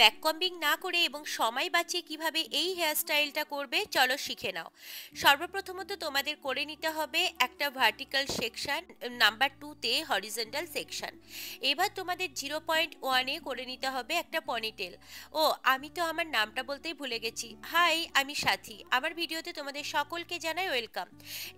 Back combing না করে এবং সময় বাঁচিয়ে কিভাবে এই হেয়ার স্টাইলটা করবে চলো শিখে নাও। সর্বপ্রথমত তোমাদের করে নিতে হবে একটা ভার্টিক্যাল সেকশন, নাম্বার 2-তে হরিজন্টাল সেকশন। এবার তোমাদের 0.1-এ করে নিতে হবে একটা পনিটেল। ও আমি তো আমার নামটা বলতেই ভুলে গেছি। হাই, আমি সাথী, আমার ভিডিওতে তোমাদের সকলকে জানাই ওয়েলকাম।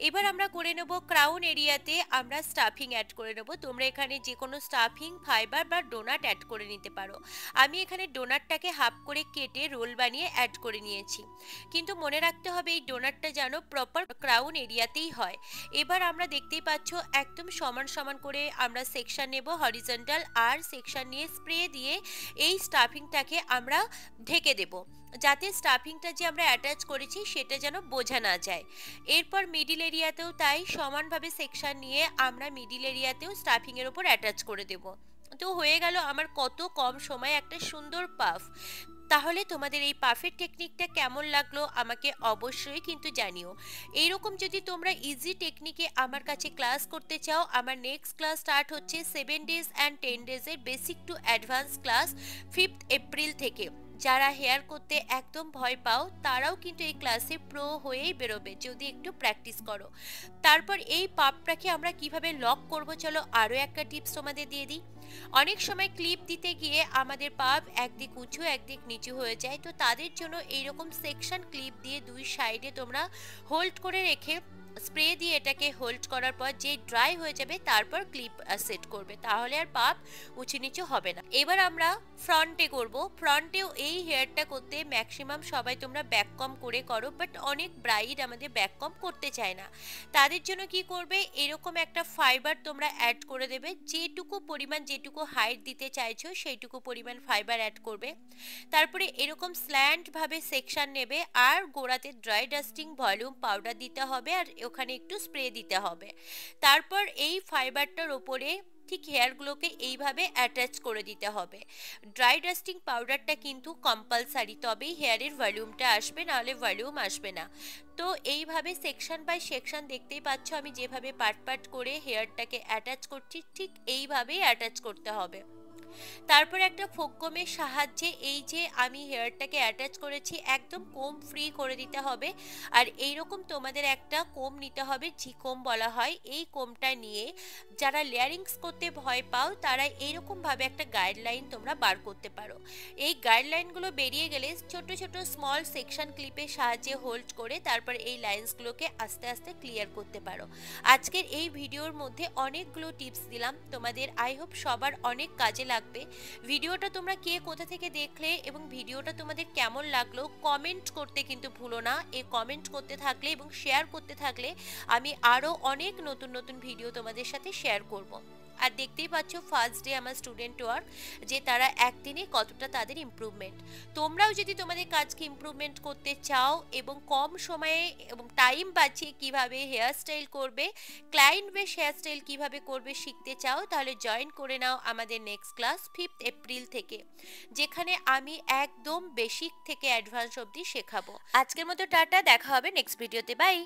এবার আমরা করে নেব ক্রাউন এরিয়াতে আমরা স্টাফিং অ্যাড করে নেব। তোমরা এখানে যে কোনো স্টাফিং, ফাইবার বা ডোনাট অ্যাড করে নিতে পারো। আমি এখানে ডোনাটটাকে হাফ করে কেটে রোল বানিয়ে অ্যাড করে নিয়েছি, কিন্তু মনে রাখতে হবে এই ডোনাটটা যেন প্রপার ক্রাউন এরিয়াতেই হয়। এবার আমরা দেখতেই পাচ্ছ একদম সমান সমান করে আমরা সেকশন নেব হরিজন্টাল, আর সেকশন নিয়ে স্প্রে দিয়ে এই স্টাফিংটাকে আমরা ঢেকে দেব, যাতে স্টাফিংটা যে আমরা অ্যাটাচ করেছি সেটা যেন বোঝা না যায়। এরপর মিডিল এরিয়াতেও তাই সমানভাবে সেকশন নিয়ে আমরা মিডিল এরিয়াতেও স্টাফিং এর উপর অ্যাটাচ করে দেব। তো হয়ে গেল আমার কত কম সময়ে একটা সুন্দর পাফ। তাহলে তোমাদের এই পাফের টেকনিকটা কেমন লাগলো আমাকে অবশ্যই কিন্তু জানিও। এইরকম যদি তোমরা ইজি টেকনিকে আমার কাছে ক্লাস করতে চাও, আমার নেক্সট ক্লাস স্টার্ট হচ্ছে 7 days and 10 days এর basic to advance class 5th April থেকে। যারা হেয়ার করতে একদম ভয় পাও তারাও কিন্তু এই ক্লাসে প্রো হয়েই বেরোবে যদি একটু প্র্যাকটিস করো। তারপর এই পাপটাকে আমরা কিভাবে লক করব চলো আরও একটা টিপস তোমাদের দিয়ে দিই। অনেক সময় ক্লিপ দিতে গিয়ে আমাদের পাপ একদিক উঁচু একদিক নিচু হয়ে যায়, তো তাদের জন্য এইরকম সেকশন ক্লিপ দিয়ে দুই সাইডে তোমরা হোল্ড করে রেখে স্প্রে দিয়ে এটাকে হোল্ড করার পর যে ড্রাই হয়ে যাবে তারপর ক্লিপ সেট করবে, তাহলে আর পাপ উঁচু নিচু হবে না। এবার আমরা ফ্রন্টে করব। ফ্রন্টেও এই হেয়ারটা করতে ম্যাক্সিমাম সবাই তোমরা ব্যাক কম করে করো, বাট অনেক ব্রাইড আমাদের ব্যাক কম করতে চায় না। তাদের জন্য কি করবে, এরকম একটা ফাইবার তোমরা অ্যাড করে দেবে, যেটুকু পরিমাণ যেটুকু হাইট দিতে চাইছো সেইটুকু পরিমাণ ফাইবার অ্যাড করবে। তারপরে এরকম স্ল্যান্ট ভাবে সেকশন নেবে আর গোড়াতে ড্রাই ডাস্টিং ভলিউম পাউডার দিতে হবে আর ওখানে একটু স্প্রে দিতে হবে। তারপর এই ফাইবারটার ওপরে ঠিক হেয়ারগুলোকে এইভাবে অ্যাটাচ করে দিতে হবে। ড্রাই ডাস্টিং পাউডারটা কিন্তু কম্পালসারি, তবেই হেয়ারের ভলিউমটা আসবে, নাহলে ভলিউম আসবে না। তো এইভাবে সেকশন বাই সেকশন দেখতেই পাচ্ছ আমি যেভাবে পার্ট পার্ট করে হেয়ারটাকে অ্যাটাচ করছি ঠিক এইভাবেই অ্যাটাচ করতে হবে। তারপর একটা ফোকমের সাহায্যে এই যে আমি হেয়ারটাকে অ্যাটাচ করেছি একদম কোম ফ্রি করে দিতে হবে। আর এইরকম তোমাদের একটা কোম নিতে হবে, জি কোম বলা হয়। এই কোমটা নিয়ে যারা লেয়ারিংস করতে ভয় পাও তারা এইরকম ভাবে একটা গাইডলাইন তোমরা বার করতে পারো। এই গাইডলাইনগুলো বেরিয়ে গেলে ছোট ছোট স্মল সেকশন ক্লিপের সাহায্যে হোল্ড করে তারপর এই লাইন্সগুলোকে আস্তে আস্তে ক্লিয়ার করতে পারো। আজকের এই ভিডিওর মধ্যে অনেকগুলো টিপস দিলাম তোমাদের, আই হোপ সবার অনেক কাজে লাগবে। ভিডিওটা তোমরা কে কোথা থেকে দেখলে এবং ভিডিওটা তোমাদের কেমন লাগলো কমেন্ট করতে কিন্তু ভুলো না। এই কমেন্ট করতে থাকলে এবং শেয়ার করতে থাকলে আমি আরো অনেক নতুন নতুন ভিডিও তোমাদের সাথে শেয়ার করব। আর দেখতেই পাচ্ছ ফার্স্ট ডে আমার স্টুডেন্ট ওয়ার্ক, যে তারা একদিনে কতটা তাদের ইমপ্রুভমেন্ট। তোমরাও যদি তোমাদের কাজকে ইমপ্রুভমেন্ট করতে চাও এবং কম সময়ে এবং টাইম বাঁচিয়ে কিভাবে হেয়ার স্টাইল করবে, ক্লায়েন্ট বেস হেয়ার স্টাইল কিভাবে করবে শিখতে চাও, তাহলে জয়েন করে নাও আমাদের নেক্সট ক্লাস 5th এপ্রিল থেকে, যেখানে আমি একদম বেসিক থেকে অ্যাডভান্স অবধি শেখাবো। আজকের মতো টাটা, দেখা হবে নেক্সট ভিডিওতে, বাই।